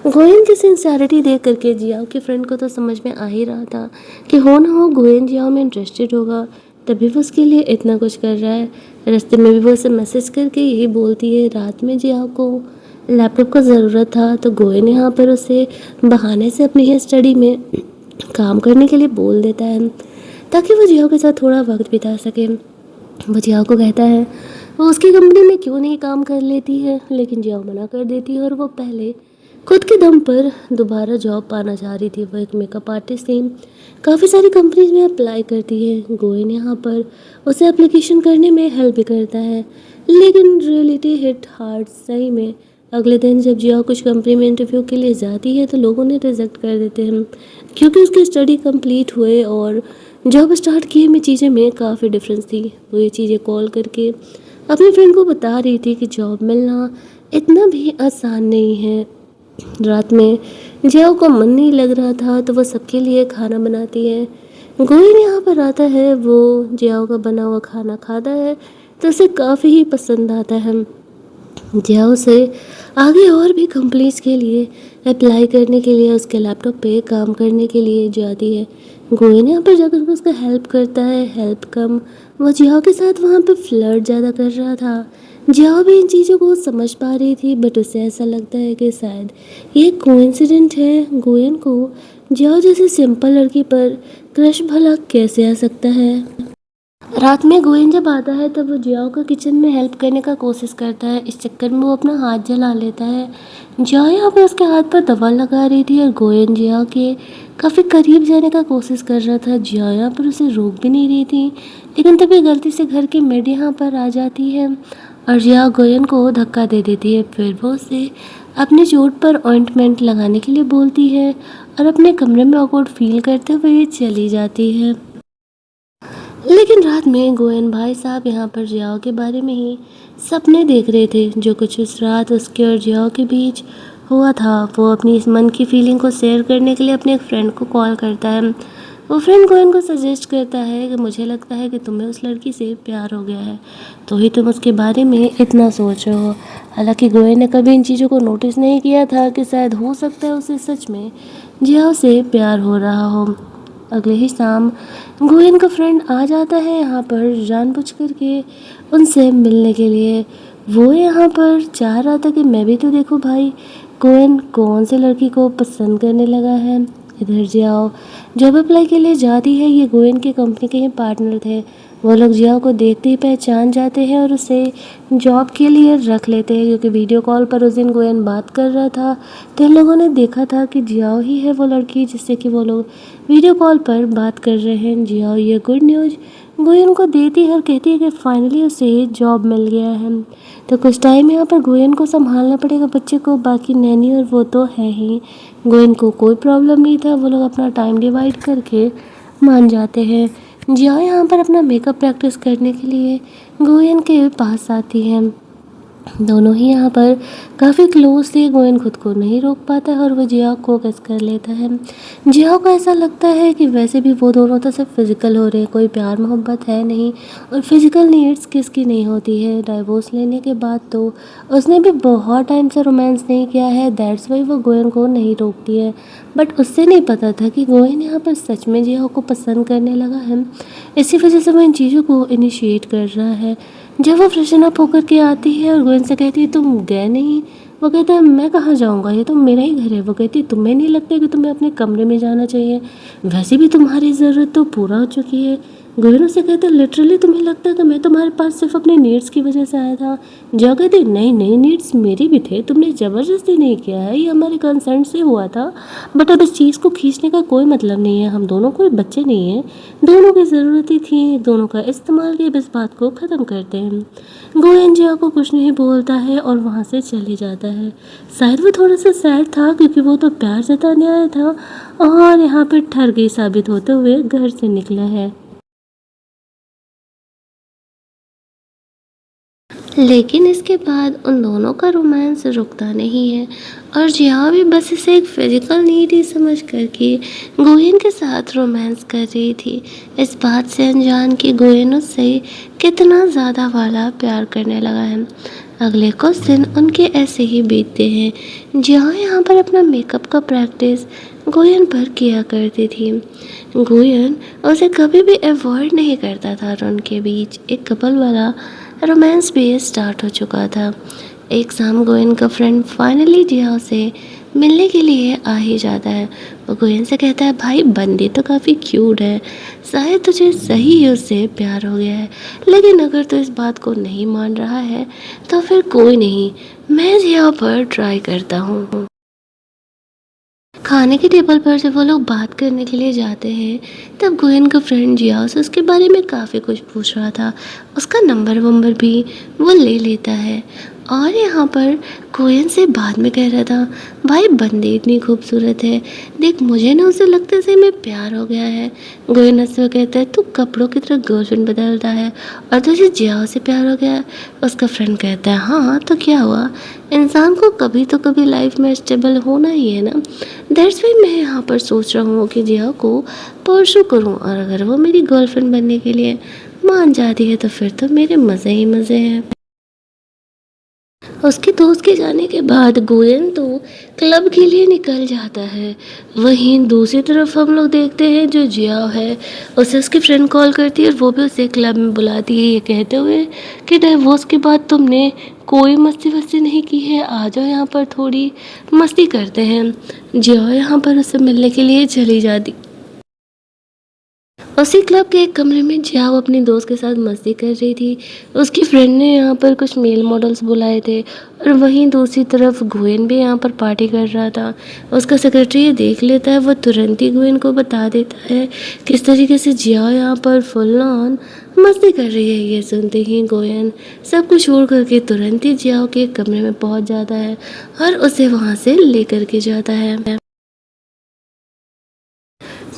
गोयन की सिंसियरिटी देख करके जियाओ की फ्रेंड को तो समझ में आ ही रहा था कि हो ना हो गोयन जियाओ में इंटरेस्टेड होगा, तभी वो उसके लिए इतना कुछ कर रहा है। रास्ते में भी वो उसे मैसेज करके यही बोलती है। रात में जियाओ को लैपटॉप का ज़रूरत था तो गोयन यहाँ पर उसे बहाने से अपनी ही स्टडी में काम करने के लिए बोल देता है ताकि वो जियाओ के साथ थोड़ा वक्त बिता सके। वो जियाओ को कहता है वो उसकी कंपनी में क्यों नहीं काम कर लेती है, लेकिन जियाओ मना कर देती है और वो पहले खुद के दम पर दोबारा जॉब पाना चाह रही थी। वो एक मेकअप आर्टिस्ट थी, काफ़ी सारी कंपनीज में अप्लाई करती है। गोयन यहाँ पर उसे एप्लीकेशन करने में हेल्प भी करता है, लेकिन रियलिटी हिट हार्ड सही में। अगले दिन जब जिया कुछ कंपनी में इंटरव्यू के लिए जाती है तो लोग उन्हें रिजेक्ट कर देते हैं क्योंकि उसकी स्टडी कंप्लीट हुए और जॉब स्टार्ट किए में चीज़ें में काफ़ी डिफरेंस थी। वो ये चीज़ें कॉल करके अपनी फ्रेंड को बता रही थी कि जॉब मिलना इतना भी आसान नहीं है। रात में जियाओ को मन नहीं लग रहा था तो वो सबके लिए खाना बनाती है। गोयन यहाँ पर आता है, वो जियाओ का बना हुआ खाना खाता है तो उसे काफ़ी ही पसंद आता है। जियाओ से आगे और भी कंपनीज के लिए अप्लाई करने के लिए उसके लैपटॉप पे काम करने के लिए जाती है। गोयन यहाँ पर जाकर के उसका हेल्प करता है। हेल्प कम, वो जियाओ के साथ वहाँ पे फ्लर्ट ज़्यादा कर रहा था। जियाओ भी इन चीज़ों को समझ पा रही थी, बट उसे ऐसा लगता है कि शायद ये कोइंसिडेंट है। गोयन को जियाओ जैसे सिंपल लड़की पर क्रश भला कैसे आ सकता है। रात में गोयन जब आता है तब वो जियाओ को किचन में हेल्प करने का कोशिश करता है। इस चक्कर में वो अपना हाथ जला लेता है। जियाओ यहाँ पर उसके हाथ पर दवा लगा रही थी और गोयन जियाओ के काफ़ी करीब जाने का कोशिश कर रहा था। जियाओ यहाँ पर उसे रोक भी नहीं रही थी, लेकिन तभी गलती से घर की मेड यहाँ पर आ जाती है और जियाओ गोयन को धक्का दे देती है। फिर वो उसे अपने चोट पर ऑइंटमेंट लगाने के लिए बोलती है और अपने कमरे में ऑकवर्ड फील करते हुए चली जाती है। लेकिन रात में गोयन भाई साहब यहाँ पर जियाओ के बारे में ही सपने देख रहे थे। जो कुछ उस रात उसके और जियाओ के बीच हुआ था वो अपनी इस मन की फीलिंग को शेयर करने के लिए अपने एक फ्रेंड को कॉल करता है। वो फ्रेंड गोयन को सजेस्ट करता है कि मुझे लगता है कि तुम्हें उस लड़की से प्यार हो गया है, तो ही तुम उसके बारे में इतना सोच रहे हो। हालांकि गोयन ने कभी इन चीज़ों को नोटिस नहीं किया था कि शायद हो सकता है उसे सच में जियाओ से प्यार हो रहा हो। अगले ही शाम गोयन का फ्रेंड आ जाता है यहाँ पर जानबूझ करके उनसे मिलने के लिए। वो यहाँ पर चाह रहा था कि मैं भी तो देखूँ भाई गोयन कौन से लड़की को पसंद करने लगा है। इधर जियाओ जॉब अप्लाई के लिए जाती है। ये गोयन की कंपनी के ही पार्टनर थे। वो लोग जियाओ को देखते ही पहचान जाते हैं और उसे जॉब के लिए रख लेते हैं, क्योंकि वीडियो कॉल पर उस दिन गोयन बात कर रहा था तो इन लोगों ने देखा था कि जियाओ ही है वो लड़की जिससे कि वो लोग वीडियो कॉल पर बात कर रहे हैं। जियाओ ये गुड न्यूज़ गोयन को देती है और कहती है कि फाइनली उसे जॉब मिल गया है। तो कुछ टाइम यहाँ पर गोयन को संभालना पड़ेगा बच्चे को, बाकी नैनी और वो तो है ही। गोयन को कोई प्रॉब्लम नहीं था, वो लोग अपना टाइम डिवाइड करके मान जाते हैं। जिया यहाँ पर अपना मेकअप प्रैक्टिस करने के लिए गोयन के पास आती है। दोनों ही यहाँ पर काफ़ी क्लोज थे। गोयन खुद को नहीं रोक पाता है और वो जिया को किस कर लेता है। जिया को ऐसा लगता है कि वैसे भी वो दोनों तो सिर्फ फिजिकल हो रहे हैं, कोई प्यार मोहब्बत है नहीं, और फिजिकल नीड्स किसकी नहीं होती है। डाइवोर्स लेने के बाद तो उसने भी बहुत टाइम से रोमांस नहीं किया है, दैट्स वाई वो गोयन को नहीं रोकती है। बट उससे नहीं पता था कि गोयन यहाँ पर सच में जिया को पसंद करने लगा है, इसी वजह से वो इन चीज़ों को इनिशिएट कर रहा है। जब वो फ्रेशन अप होकर के आती है और गोयन से कहती है तुम गए नहीं, वो कहता है मैं कहाँ जाऊँगा, ये तो मेरा ही घर है। वो कहती है तुम्हें नहीं लगता कि तुम्हें अपने कमरे में जाना चाहिए, वैसे भी तुम्हारी ज़रूरत तो पूरा हो चुकी है। गोयन उससे कहता है लिटरली तुम्हें लगता है कि मैं तुम्हारे पास सिर्फ अपने नीड्स की वजह से आया था। जो कहती नहीं नहीं, नीड्स मेरी भी थे, तुमने ज़बरदस्ती नहीं किया है, ये हमारे कंसेंट से हुआ था। बट अब इस चीज़ को खींचने का कोई मतलब नहीं है, हम दोनों कोई बच्चे नहीं हैं, दोनों की ज़रूरतें थी, दोनों का इस्तेमाल के इस बात को ख़त्म करते हैं। गोयन जिया को कुछ नहीं बोलता है और वहाँ से चले जाता है। शायद वो थोड़ा सा सैड था क्योंकि वो तो प्यार जताने आया था और यहाँ पर ठगी साबित होते हुए घर से निकला है। लेकिन इसके बाद उन दोनों का रोमांस रुकता नहीं है और जिया भी बस इसे एक फिजिकल नीड ही समझ करके गोयन के साथ रोमांस कर रही थी, इस बात से अनजान कि गोयन उससे कितना ज़्यादा वाला प्यार करने लगा है। अगले कुछ दिन उनके ऐसे ही बीतते हैं। जिया यहाँ पर अपना मेकअप का प्रैक्टिस गोयन पर किया करती थी। गोयन उसे कभी भी अवॉइड नहीं करता था और उनके बीच एक कपल वाला रोमांस भी स्टार्ट हो चुका था। एक शाम गोयन का फ्रेंड फाइनली जिया से मिलने के लिए आ ही जाता है। वो गोयन से कहता है भाई बंदी तो काफ़ी क्यूट है, शायद तुझे सही ही उससे प्यार हो गया है, लेकिन अगर तू इस बात को नहीं मान रहा है तो फिर कोई नहीं, मैं जिया पर ट्राई करता हूँ। खाने के टेबल पर जब वो लोग बात करने के लिए जाते हैं तब गोयन का फ्रेंड जिया से उसके बारे में काफ़ी कुछ पूछ रहा था। उसका नंबर वंबर भी वो ले लेता है और यहाँ पर गोयन से बाद में कह रहा था भाई बंदी इतनी खूबसूरत है, देख मुझे ना उसे लगता है में प्यार हो गया है। गोयन से कहता है तू कपड़ों की तरह गर्लफ्रेंड बदलता है और तुझे जिया से प्यार हो गया। उसका फ्रेंड कहता है हाँ तो क्या हुआ, इंसान को कभी तो कभी लाइफ में स्टेबल होना ही है ना। दैट्स वाई मैं यहाँ पर सोच रहा हूँ कि जिया को परसू करूँ और अगर वो मेरी गर्लफ्रेंड बनने के लिए मान जाती है तो फिर तो मेरे मज़े ही मज़े हैं। उसके दोस्त के जाने के बाद गोयन तो क्लब के लिए निकल जाता है। वहीं दूसरी तरफ हम लोग देखते हैं जो जिया है उसे उसकी फ्रेंड कॉल करती है और वो भी उसे क्लब में बुलाती है, ये कहते हुए कि डाइवोर्स के बाद तुमने कोई मस्ती वस्ती नहीं की है, आ जाओ यहाँ पर थोड़ी मस्ती करते हैं। जिया यहाँ पर उससे मिलने के लिए चली जाती। उसी क्लब के एक कमरे में जिया अपनी दोस्त के साथ मस्ती कर रही थी। उसकी फ्रेंड ने यहाँ पर कुछ मेल मॉडल्स बुलाए थे और वहीं दूसरी तरफ गोयन भी यहाँ पर पार्टी कर रहा था। उसका सेक्रेटरी ये देख लेता है, वो तुरंत ही गोयन को बता देता है किस तरीके से जिया यहाँ पर फुल ऑन मस्ती कर रही है। ये सुनते ही गोयन सब कुछ छोड़ करके तुरंत ही जिया के कमरे में पहुँच जाता है और उसे वहाँ से लेकर के जाता है।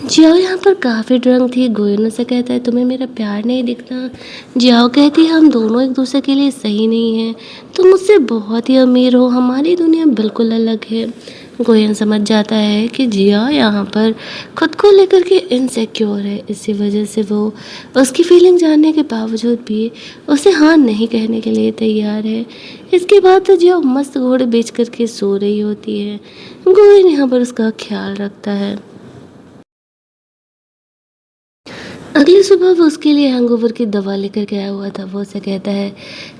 जियाओ यहाँ पर काफ़ी ड्रंक थी। गोयन से कहता है तुम्हें मेरा प्यार नहीं दिखता। जियाओ कहती है हम दोनों एक दूसरे के लिए सही नहीं हैं, तुम मुझसे बहुत ही अमीर हो, हमारी दुनिया बिल्कुल अलग है। गोयन समझ जाता है कि जिया यहाँ पर खुद को लेकर के इनसिक्योर है, इसी वजह से वो उसकी फीलिंग जानने के बावजूद भी उसे हाँ नहीं कहने के लिए तैयार है। इसके बाद तो जिया मस्त घोड़े बेच करके सो रही होती है। गोयन यहाँ पर उसका ख्याल रखता है। अगली सुबह वो उसके लिए हैंगओवर की दवा लेकर के आया हुआ था। वो उसे कहता है,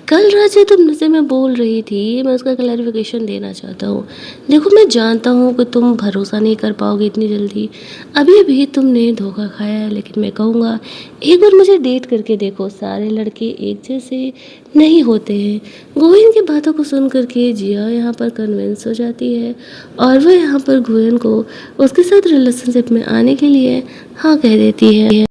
कल रात से तुम मुझसे मैं बोल रही थी, मैं उसका क्लैरिफिकेशन देना चाहता हूँ। देखो मैं जानता हूँ कि तुम भरोसा नहीं कर पाओगे इतनी जल्दी, अभी अभी तुमने धोखा खाया है, लेकिन मैं कहूँगा एक बार मुझे डेट करके देखो। सारे लड़के एक जैसे नहीं होते हैं। गोविंद की बातों को सुन करके जिया यहाँ पर कन्विंस हो जाती है और वह यहाँ पर गोविंद को उसके साथ रिलेशनशिप में आने के लिए हाँ कह देती है।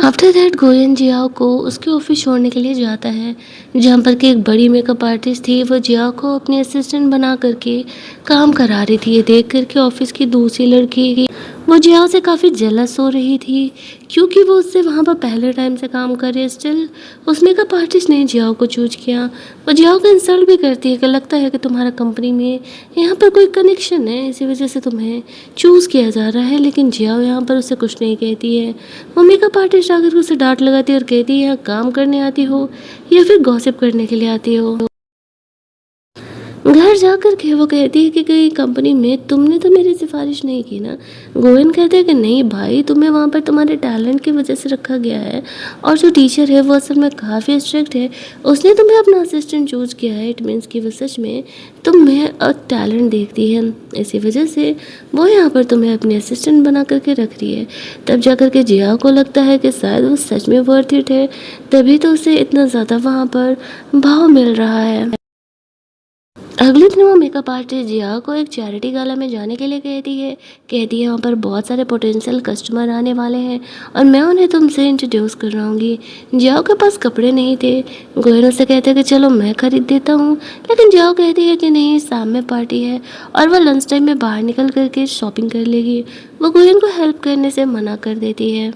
आफ्टर दैट गोयन जियाओ को उसके ऑफिस छोड़ने के लिए जाता है, जहाँ पर कि एक बड़ी मेकअप आर्टिस्ट थी। वो जियाओ को अपनी असिस्टेंट बना करके काम करा रही थी। ये देख करके ऑफिस की दूसरी लड़की वो जियाओ से काफ़ी जेलस हो रही थी, क्योंकि वो उससे वहाँ पर पहले टाइम से काम कर रही है। स्टिल उस मेकअप आर्टिस्ट ने जियाओ को चूज किया। वो जियाओ को इंसल्ट भी करती है कि लगता है कि तुम्हारा कंपनी में यहाँ पर कोई कनेक्शन है, इसी वजह से तुम्हें चूज़ किया जा रहा है। लेकिन जियाओ यहाँ पर उसे कुछ नहीं कहती है। वो मेकअप आर्टिस्ट आकर उसे डांट लगाती है और कहती है, यहाँ काम करने आती हो या फिर गॉसिप करने के लिए आती हो। घर जाकर के वो कहती है कि कहीं कंपनी में तुमने तो मेरी सिफारिश नहीं की ना। गोविंद कहते हैं कि नहीं भाई, तुम्हें वहाँ पर तुम्हारे टैलेंट की वजह से रखा गया है, और जो टीचर है वो असल में काफ़ी स्ट्रिक्ट है, उसने तुम्हें अपना असिस्टेंट चूज किया है। इट मीन्स कि वो सच में तुम्हें टैलेंट देखती है, इसी वजह से वो यहाँ पर तुम्हें अपनी असिस्टेंट बना करके रख रही है। तब जा कर के जिया को लगता है कि शायद वो सच में वर्थ इट है, तभी तो उसे इतना ज़्यादा वहाँ पर भाव मिल रहा है। अगले दिन वो मेकअप आर्टिस्ट जिया को एक चैरिटी गाला में जाने के लिए कहती है वहाँ पर बहुत सारे पोटेंशियल कस्टमर आने वाले हैं और मैं उन्हें तुमसे इंट्रोड्यूस कर रहा हूँगी। जियाओ के पास कपड़े नहीं थे। गोयन से कहते हैं कि चलो मैं खरीद देता हूँ, लेकिन जियाओ कहती है कि नहीं, शाम में पार्टी है और वह लंच टाइम में बाहर निकल करके शॉपिंग कर लेगी। वो गोयन को हेल्प करने से मना कर देती है।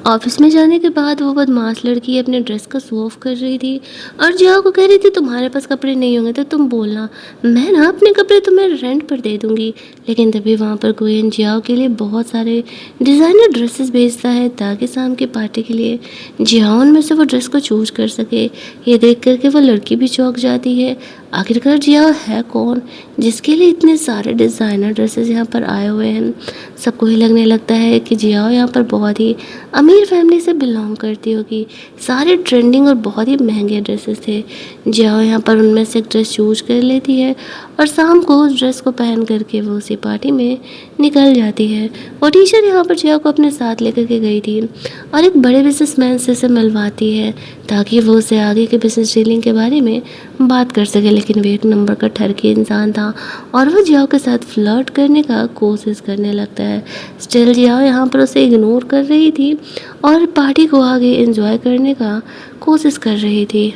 ऑफिस में जाने के बाद वो बदमाश लड़की अपने ड्रेस का शो ऑफ कर रही थी और जिया को कह रही थी, तुम्हारे पास कपड़े नहीं होंगे तो तुम बोलना, मैं ना अपने कपड़े तुम्हें रेंट पर दे दूंगी। लेकिन तभी वहाँ पर गोयन जियाओ के लिए बहुत सारे डिज़ाइनर ड्रेसेस भेजता है ताकि शाम की पार्टी के लिए जियाओ उनमें से वो ड्रेस को चूज कर सके। ये देख करके वो लड़की भी चौंक जाती है। आखिरकार जियाओ है कौन जिसके लिए इतने सारे डिज़ाइनर ड्रेसेस यहाँ पर आए हुए हैं। सबको ही लगने लगता है कि जियाओ यहाँ पर बहुत ही अमीर फैमिली से बिलोंग करती होगी। सारे ट्रेंडिंग और बहुत ही महंगे ड्रेसेस थे। जियाओ यहाँ पर उनमें से एक ड्रेस चूज कर लेती है और शाम को उस ड्रेस को पहन करके वो उसी पार्टी में निकल जाती है। वो टीचर यहाँ पर जियाओ को अपने साथ लेकर के गई थी और एक बड़े बिजनेसमैन से उसे मिलवाती है ताकि वो उसे आगे के बिजनेस डीलिंग के बारे में बात कर सके। लेकिन वो एक नंबर का ठरकी इंसान था और वो जियाओ के साथ फ्लर्ट करने का कोशिश करने लगता है। स्टिल जियाओ यहाँ पर उसे इग्नोर कर रही थी और पार्टी को आगे एंजॉय करने का कोशिश कर रही थी।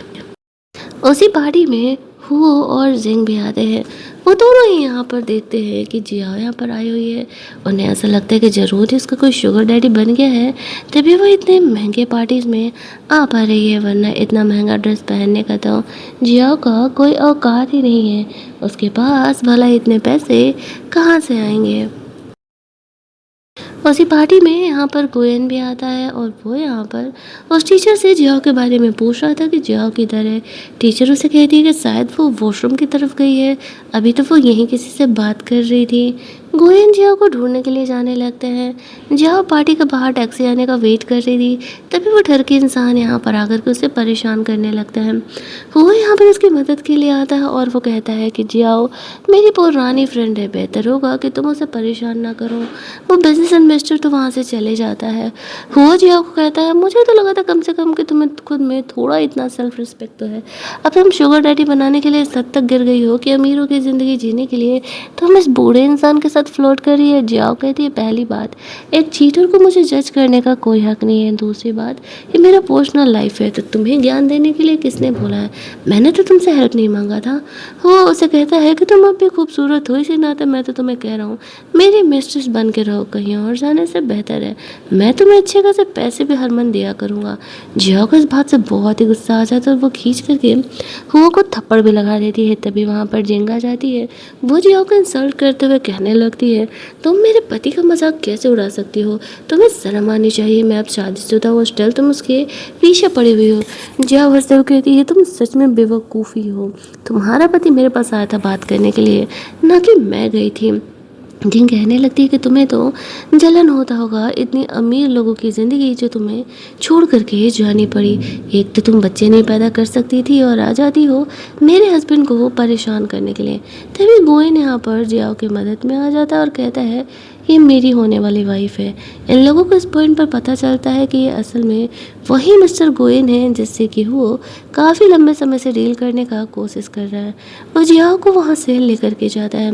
उसी पार्टी में हुओ और जिंग भी आते हैं। वो दोनों ही यहाँ पर देखते हैं कि जियाओ यहाँ पर आई हुई है। उन्हें ऐसा लगता है कि ज़रूर ही उसका कोई शुगर डैडी बन गया है, तभी वो इतने महंगे पार्टीज़ में आ पा रही है, वरना इतना महंगा ड्रेस पहनने का तो जियाओ का कोई औकात ही नहीं है। उसके पास भला इतने पैसे कहाँ से आएंगे। उसी पार्टी में यहाँ पर गोयन भी आता है और वो यहाँ पर उस टीचर से जियाओ के बारे में पूछ रहा था कि जियाओ किधर है। टीचर उसे कहती है कि शायद वो वॉशरूम की तरफ गई है, अभी तो वो यहीं किसी से बात कर रही थी। गोयन जियाओ को ढूंढने के लिए जाने लगते हैं। जियाओ पार्टी के बाहर टैक्सी आने का वेट कर रही थी, तभी वो डर के इंसान यहाँ पर आकर के उसे परेशान करने लगता है। वो यहाँ पर उसकी मदद के लिए आता है और वो कहता है कि जियाओ मेरी पुरानी फ्रेंड है, बेहतर होगा कि तुम उसे परेशान ना करो। वो बिजनेस इन्वेस्टर तो वहाँ से चले जाता है। वो जियाओ को कहता है, मुझे तो लगा था कम से कम कि तुम्हें खुद में थोड़ा इतना सेल्फ रिस्पेक्ट तो है। अब तुम शुगर डैडी बनाने के लिए इस हद तक गिर गई हो कि अमीरों की ज़िंदगी जीने के लिए तुम इस बूढ़े इंसान के साथ फ्लर्ट कर रही है। जियाओ कहती है, पहली बात, एक चीटर को मुझे जज करने का कोई हक नहीं है। दूसरी बात, ये मेरा पर्सनल लाइफ है, तो तुम्हें ज्ञान देने के लिए किसने बोला है? मैंने तो तुमसे हेल्प नहीं मांगा था। वो उसे कहता है कि तुम अब भी खूबसूरत हो, इसी नाते मैं तो तुम्हें कह रहा हूँ मेरी मिस्ट्रेस बन के रहो, कहीं और जाने से बेहतर है। मैं तुम्हें अच्छे खासे पैसे भी हर मन दिया करूँगा। जियाओ को इस बात से बहुत ही गुस्सा आ जाता है और वो खींच करके हुआ को थप्पड़ भी लगा देती है। तभी वहाँ पर जिंग आ जाती है। वो जियाओ को इंसल्ट करते हुए कहने लगती है, तुम मेरे पति का मजाक कैसे उड़ा सकती हो? तुम्हें शर्म आनी चाहिए। मैं अब शादीशुदा हूँ, स्टिल तुम उसके पीछे पड़ी हुई हो। जियाओ हंसते हुए कहती है, तुम सच में बेवकूफ़ी हो। तुम्हारा पति मेरे पास आया था बात करने के लिए, ना कि मैं गई थी। जिन कहने लगती है कि तुम्हें तो जलन होता होगा, इतनी अमीर लोगों की ज़िंदगी जो तुम्हें छोड़ करके जानी पड़ी। एक तो तुम बच्चे नहीं पैदा कर सकती थी और आ जाती हो मेरे हस्बैंड को परेशान करने के लिए। तभी गोयन यहाँ पर जियाओ की मदद में आ जाता है और कहता है ये मेरी होने वाली वाइफ है। इन लोगों को इस पॉइंट पर पता चलता है कि ये असल में वही मिस्टर गोयन है जिससे कि वो काफ़ी लंबे समय से डील करने का कोशिश कर रहा है। वो जियाओ को वहाँ से लेकर के जाता है।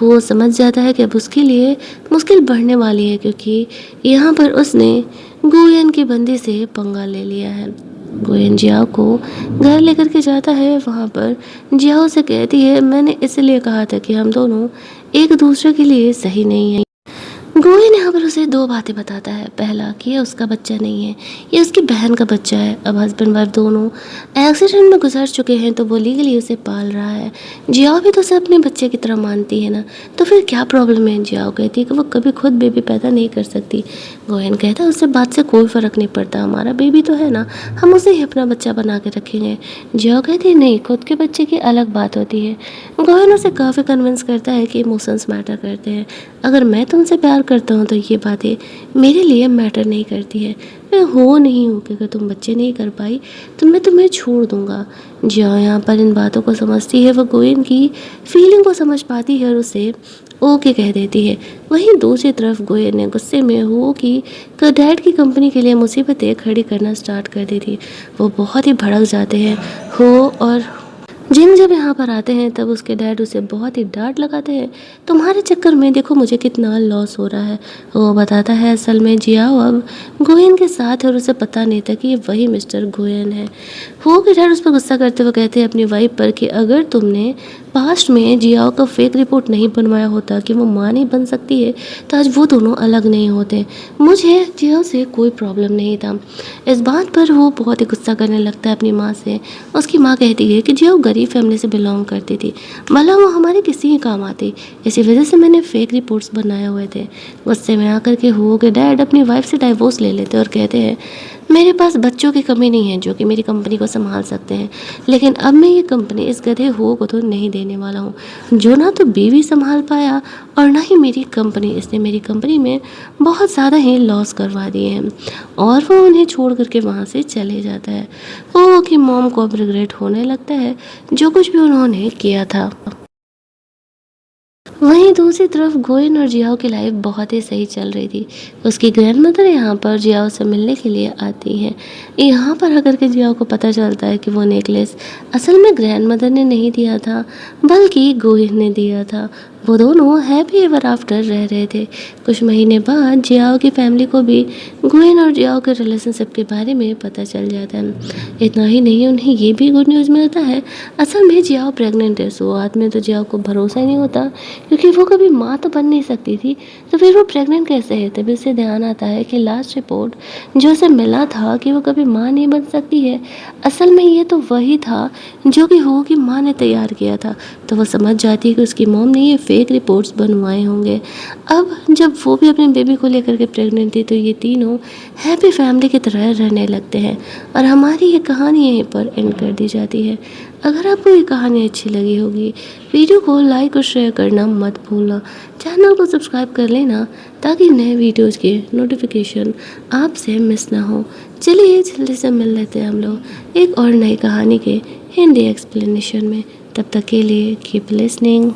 वो समझ जाता है कि अब उसके लिए मुश्किल बढ़ने वाली है, क्योंकि यहाँ पर उसने गोयन की बंदी से पंगा ले लिया है। गोयन जियाओ को घर लेकर के जाता है। वहाँ पर जियाओ से कहती है मैंने इसलिए कहा था कि हम दोनों एक दूसरे के लिए सही नहीं हैं। गोयन यहाँ पर उसे दो बातें बताता है। पहला कि ये उसका बच्चा नहीं है, ये उसकी बहन का बच्चा है। अब हस्बैंड वाइफ दोनों एक्सीडेंट में गुजर चुके हैं तो वो लीगली उसे पाल रहा है। जियाओ भी तो उसे अपने बच्चे की तरह मानती है ना, तो फिर क्या प्रॉब्लम है। जियाओ कहती है कि वो कभी खुद बेबी पैदा नहीं कर सकती। गोयन कहता है उससे बात से कोई फ़र्क नहीं पड़ता, हमारा बेबी तो है ना, हम उसे ही अपना बच्चा बना के रखेंगे। जियाओ कहती है नहीं, खुद के बच्चे की अलग बात होती है। गोयन उसे काफ़ी कन्विंस करता है कि इमोशंस मैटर करते हैं। अगर मैं तुमसे प्यार करता हूँ तो ये बातें मेरे लिए मैटर नहीं करती है। मैं हो नहीं हूँ कि अगर तुम बच्चे नहीं कर पाई तो मैं तुम्हें छोड़ दूँगा। जिया यहाँ पर इन बातों को समझती है, वह गोयन की फीलिंग को समझ पाती है और उसे ओके कह देती है। वहीं दूसरी तरफ गोयन ने गुस्से में हो कि डैड की कंपनी के लिए मुसीबतें खड़ी करना स्टार्ट कर दी थी। वो बहुत ही भड़क जाते हैं हो और जिन जब यहाँ पर आते हैं तब उसके डैड उसे बहुत ही डांट लगाते हैं। तुम्हारे चक्कर में देखो मुझे कितना लॉस हो रहा है। वो बताता है असल में जियाओ अब गोयन के साथ है और उसे पता नहीं था कि ये वही मिस्टर गोयन है। वो के डैड उस पर गुस्सा करते हुए कहते हैं अपनी वाइफ पर कि अगर तुमने पास्ट में जियाओ का फेक रिपोर्ट नहीं बनवाया होता कि वो माँ नहीं बन सकती है तो आज वो दोनों अलग नहीं होते। मुझे जियाओ से कोई प्रॉब्लम नहीं था। इस बात पर वो बहुत ही गुस्सा करने लगता है अपनी माँ से। उसकी माँ कहती है कि जियाओ गरीब फैमिली से बिलोंग करती थी, भला वो हमारे किसी ही काम आती, इसी वजह से मैंने फेक रिपोर्ट्स बनाए हुए थे। गुस्से में आकर के हुओ के डैड अपनी वाइफ से डाइवोर्स ले लेते और कहते हैं मेरे पास बच्चों की कमी नहीं है जो कि मेरी कंपनी को संभाल सकते हैं, लेकिन अब मैं ये कंपनी इस गधे हुओ को तो नहीं देने वाला हूँ जो ना तो बीवी संभाल पाया और ना ही मेरी कंपनी। इसने मेरी कंपनी में बहुत ज़्यादा ही लॉस करवा दिए हैं। और वो उन्हें छोड़ करके वहाँ से चले जाता है। वो कि मॉम को अब रिग्रेट होने लगता है जो कुछ भी उन्होंने किया था। वहीं दूसरी तरफ गोयन और जियाओ की लाइफ बहुत ही सही चल रही थी। उसकी ग्रैंडमदर यहाँ पर जियाओ से मिलने के लिए आती हैं। यहाँ पर आकर के जियाओ को पता चलता है कि वो नेकलेस असल में ग्रैंडमदर ने नहीं दिया था बल्कि गोयन ने दिया था। वो दोनों हैप्पी एवर आफ्टर रह रहे थे। कुछ महीने बाद जियाओ की फैमिली को भी गोयन और जियाओ के रिलेशनशिप के बारे में पता चल जाता है। इतना ही नहीं, उन्हें ये भी गुड न्यूज़ मिलता है असल में जियाओ प्रेग्नेंट है। शुरुआत में तो जियाओ को भरोसा ही नहीं होता क्योंकि वो कभी माँ तो बन नहीं सकती थी, तो फिर वो प्रेग्नेंट कैसे है। तभी उसे ध्यान आता है कि लास्ट रिपोर्ट जो उसे मिला था कि वो कभी माँ नहीं बन सकती है, असल में ये तो वही था जो कि हो की माँ ने तैयार किया था। तो वो समझ जाती है कि उसकी मॉम ने ये फेक रिपोर्ट्स बनवाए होंगे। अब जब वो भी अपने बेबी को लेकर के प्रेग्नेंट थी तो ये तीनों हैप्पी फैमिली की तरह रहने लगते हैं और हमारी ये कहानी यहीं पर एंड कर दी जाती है। अगर आपको ये कहानी अच्छी लगी होगी, वीडियो को लाइक और शेयर करना मत भूलना। चैनल को सब्सक्राइब कर लेना ताकि नए वीडियोज़ के नोटिफिकेशन आपसे मिस ना हो। चलिए जल्दी से मिल लेते हैं हम लोग एक और नई कहानी के हिंदी एक्सप्लेनेशन में। तब तक के लिए कीप लिसनिंग।